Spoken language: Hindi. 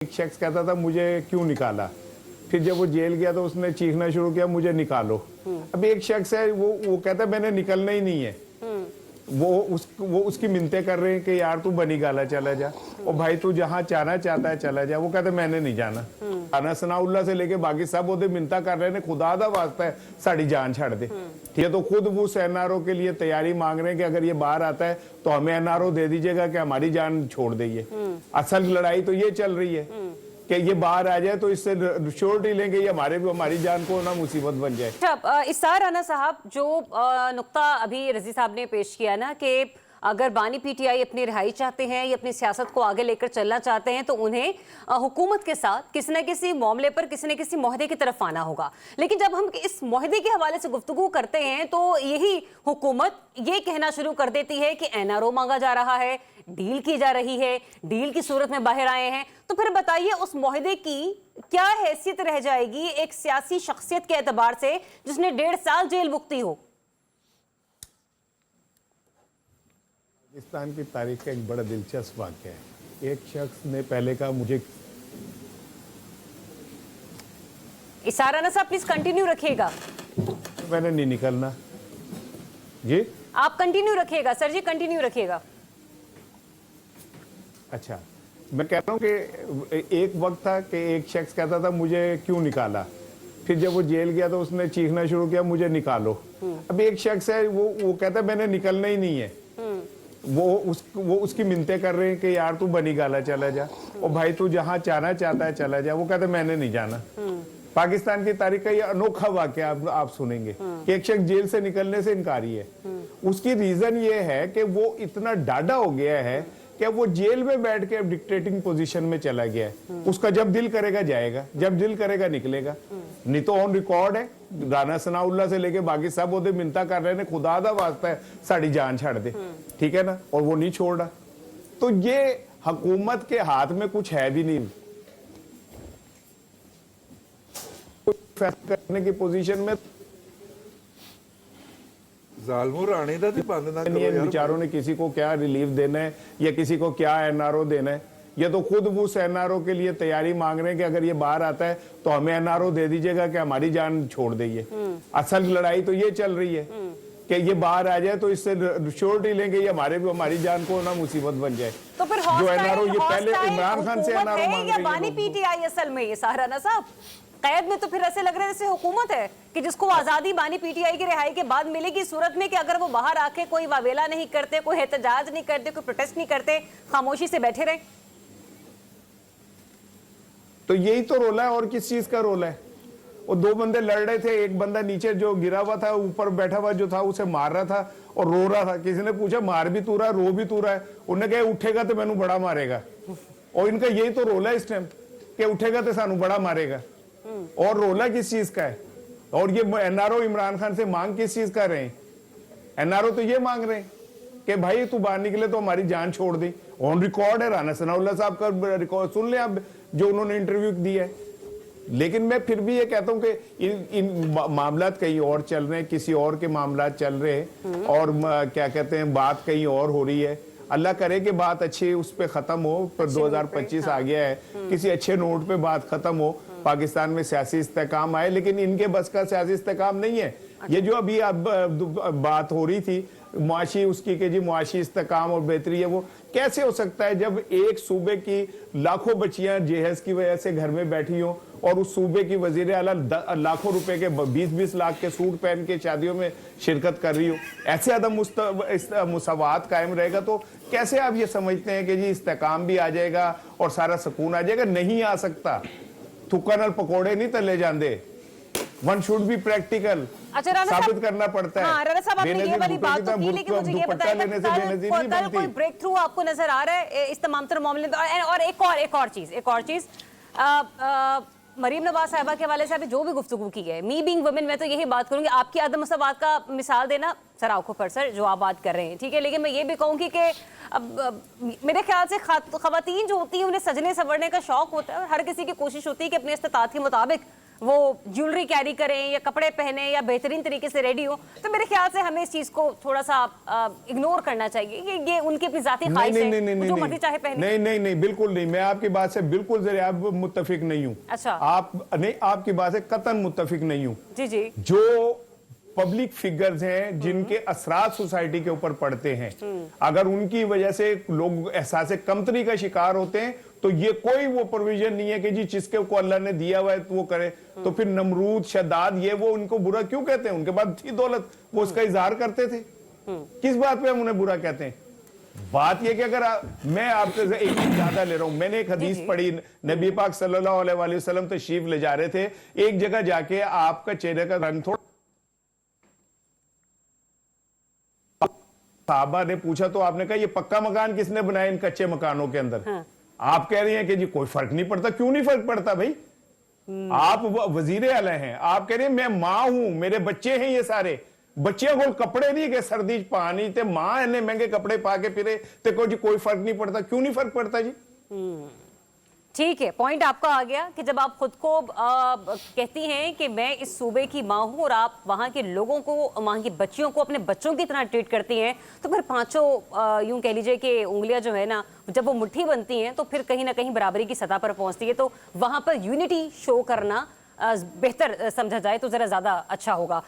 एक शख्स कहता था मुझे क्यों निकाला, फिर जब वो जेल गया तो उसने चीखना शुरू किया मुझे निकालो। अब एक शख्स है वो कहता है मैंने निकलना ही नहीं है। वो उसकी मिन्नतें कर रहे हैं कि यार तू बनी गाला चला जा, और भाई तू जहाँ जाना चाहता है चला जा। वो कहता है मैंने नहीं जाना। आना सनाउल्ला से लेके बाकी सब ओदे मिन्नता कर रहे हैं खुदा दा वास्ता है साड़ी जान छड़ दे। ठीक है, तो खुद वो एनआरओ के लिए तैयारी मांग रहे हैं कि अगर ये बाहर आता है तो हमें एनआरओ दे दीजिएगा कि हमारी जान छोड़ देंगे। असल लड़ाई तो ये चल रही है कि ये बाहर आ जाए तो इससे श्योरिटी लेंगे ये हमारी जान को ना मुसीबत बन जाए। अच्छा, इसार राना साहब, जो नुक्ता अभी रजी साहब ने पेश किया ना कि अगर बानी पीटीआई अपनी रिहाई चाहते हैं या अपनी सियासत को आगे लेकर चलना चाहते हैं तो उन्हें हुकूमत के साथ किसी न किसी मामले पर किसी न किसी मुआहदे की तरफ आना होगा। लेकिन जब हम इस मुआहदे के हवाले से गुफ्तगू करते हैं तो यही हुकूमत ये कहना शुरू कर देती है कि एनआरओ मांगा जा रहा है, डील की जा रही है, डील की सूरत में बाहर आए हैं। तो फिर बताइए उस मुआहदे की क्या हैसियत रह जाएगी एक सियासी शख्सियत के एतबार से जिसने 1.5 साल जेल भुगती हो। पाकिस्तान की तारीख का एक बड़ा दिलचस्प वाक़या है। एक शख्स ने पहले कहा मुझे, इसार राना साहब प्लीज कंटिन्यू रखिएगा। मैंने नहीं निकलना। जी आप कंटिन्यू रखिएगा सर जी, कंटिन्यू रखिएगा। अच्छा, मैं कह रहा हूँ कि एक वक्त था कि एक शख्स कहता था मुझे क्यों निकाला, फिर जब वो जेल गया तो उसने चीखना शुरू किया मुझे निकालो। अब एक शख्स है वो कहता है मैंने निकलना ही नहीं है। वो उसकी मिन्नतें कर रहे हैं कि यार तू बनी गाला चला जा, और भाई तू जहाँ जाना चाहता है चला जा। वो कहता है मैंने नहीं जाना। पाकिस्तान की तारीख का ये अनोखा वाकया आप सुनेंगे कि एक शख्स जेल से निकलने से इनकारी है। उसकी रीजन ये है कि वो इतना डाढ़ा हो गया है कि वो जेल में बैठ के अब डिक्टेटिंग पोजीशन में चला गया है। उसका जब दिल करेगा जाएगा, जब दिल करेगा निकलेगा। नहीं तो ऑन रिकॉर्ड है, राना सनाउल्ला से लेके बाकी सब ओदे मिन्नता कर रहे हैं खुदा दा वास्ता है साड़ी जान छड़ दे। ठीक है ना, और वो नहीं छोड़ रहा। तो ये हुकूमत के हाथ में कुछ है भी नहीं, फैसला करने की पोजीशन में बेचारों ने किसी को क्या रिलीफ देना है या किसी को क्या एनआरओ देना है। ये तो खुद वो एनआरओ के लिए तैयारी मांग रहे हैं कि अगर ये बाहर आता है तो हमें एनआरओ दे दीजिएगा कि हमारी जान छोड़ देंगे। असल लड़ाई तो ये चल रही है कि ये बाहर आ जाए तो इससे श्योरिटी लेंगे ये हमारी जान को ना मुसीबत बन जाए। तो फिर जो एनआरओ ये पहले इमरान खान से एनआरओ मांग रही है बानी पीटीआई असल में ये सहाराना साहब कैद में तो फिर ऐसे लग रहा है जैसे हुकूमत है कि जिसको आजादी बानी पीटीआई की रिहाई के बाद मिलेगी सूरत में कि अगर वो बाहर आके कोई वावेला नहीं करते, कोई एहतजाज नहीं करते, कोई प्रोटेस्ट नहीं करते, खामोशी से बैठे रहे। तो यही तो रोला है, और किस चीज का रोला है। वो दो बंदे लड़ रहे थे, एक बंदा नीचे जो गिरा हुआ था, ऊपर बैठा हुआ जो था उसे मार रहा था और रो रहा था। किसी ने पूछा मार भी तू रहा है, रो भी तू रहा है? उन्होंने कहा उठेगा तो मैनू बड़ा मारेगा। और इनका यही तो रोला है इस टाइम कि उठेगा तो सानू बड़ा मारेगा। और रोला किस चीज का है? और ये एनआरओ इमरान खान से मांग किस चीज कर रहे हैं? एनआरओ तो ये मांग रहे हैं कि भाई तू बाहर निकले तो हमारी जान छोड़ दी। ऑन रिकॉर्ड है, राना सनाउल्ला साहब का रिकॉर्ड सुन ले आप, जो उन्होंने इंटरव्यू दिया है। लेकिन मैं फिर भी ये कहता हूं कि इन मामला कहीं और चल रहे हैं, किसी और के मामला चल रहे हैं, और क्या कहते हैं बात कहीं और हो रही है। अल्लाह करे कि बात अच्छी उस पर खत्म हो, पर 2025 आ गया है, किसी अच्छे नोट पे बात खत्म हो, पाकिस्तान में सियासी इस्तेकाम आए। लेकिन इनके बस का सियासी इस्तेकाम नहीं है। ये जो अभी अब बात हो रही थी मुआशी उसकी कि जी मुआशी इस्तेकाम और बेहतरी है, वो कैसे हो सकता है जब एक सूबे की लाखों बच्चियां जेहज की वजह से घर में बैठी हो और उस सूबे की वजीर आला लाखों रुपए के 20-20 लाख के सूट पहन के शादियों में शिरकत कर रही हो। ऐसे अदम मुसावात कायम रहेगा तो कैसे आप ये समझते हैं कि जी इस्तेकाम भी आ जाएगा और सारा सुकून आ जाएगा? नहीं आ सकता। थुक्का नाल पकौड़े नहीं तले जाते। One should be practical. अच्छा, साबित करना पड़ता है। हाँ, राना साहब आपने ये वाली बात तो की, लेकिन मुझे ये बताइए कल कोई ब्रेक थ्रू आपको नजर आ रहा है इस तमाम तरह मामले में? और एक और चीज मरीम नवाज साहिबा के हवाले से अभी जो भी गुफ्तगू की है, मी बीइंग वुमेन, मैं तो यही बात करूंगी, आपकी अदम मसवात का मिसाल देना सर आंखों पर सर जो आप बात कर रहे हैं, ठीक है। लेकिन मैं ये भी कहूंगी कि अब मेरे ख्याल से खवातीन जो होती हैं उन्हें सजने संवरने का शौक होता है और हर किसी की कोशिश होती है कि अपने इस्तात के मुताबिक वो ज्वेलरी कैरी करें या कपड़े पहने या बेहतरीन तरीके से रेडी हो, तो मेरे ख्याल से हमें इस चीज को थोड़ा सा इग्नोर करना चाहिए कि ये उनकी अपनी जाती ख्वाहिश है, वो जो मर्जी चाहे पहने। नहीं नहीं नहीं, बिल्कुल नहीं, मैं आपकी बात से बिल्कुल जरा मुत्तफिक नहीं हूँ। अच्छा। आप नहीं, आपकी बात से कतन मुत्तफिक नहीं हूँ। जी जी। जो पब्लिक फिगर्स हैं जिनके असरात सोसाइटी के ऊपर पड़ते हैं, अगर उनकी वजह से लोग एहसास कमतरी का शिकार होते हैं, तो ये कोई वो प्रोविजन नहीं है कि जी जिसके को अल्लाह ने दिया हुआ है तो वो करे। तो फिर नमरूद, शद्दाद, ये वो उनको बुरा क्यों कहते हैं? उनके पास थी दौलत, वो उसका इजहार करते थे। किस बात पे हम उन्हें बुरा कहते हैं? बात यह कि अगर मैं आपसे एक चीज ज्यादा ले रहा हूं, मैंने एक हदीस पढ़ी, नबी पाक सल्लल्लाहु अलैहि वसल्लम तशरीफ ले जा रहे थे, एक जगह जाके आपका चेहरे का रंग थोड़ा, साहबा ने पूछा तो आपने कहा ये पक्का मकान किसने बनाया इन कच्चे मकानों के अंदर? हाँ। आप कह रही हैं कि जी कोई फर्क नहीं पड़ता। क्यों नहीं फर्क पड़ता भाई? आप वजीर आला हैं, आप कह रहे हैं मैं मां हूं, मेरे बच्चे हैं, ये सारे बच्चियों को कपड़े नहीं के सर्दी पानी ते मां इन्ने महंगे कपड़े पा के फिरे ते कोई फर्क नहीं पड़ता। क्यों नहीं फर्क पड़ता जी? ठीक है, पॉइंट आपका आ गया कि जब आप खुद को कहती हैं कि मैं इस सूबे की मां हूं और आप वहां के लोगों को, वहां की बच्चियों को अपने बच्चों की तरह ट्रीट करती हैं, तो फिर पांचों यूं कह लीजिए कि उंगलियां जो है ना, जब वो मुट्ठी बनती हैं तो फिर कहीं ना कहीं बराबरी की सतह पर पहुंचती है। तो वहां पर यूनिटी शो करना बेहतर समझा जाए तो जरा ज्यादा अच्छा होगा।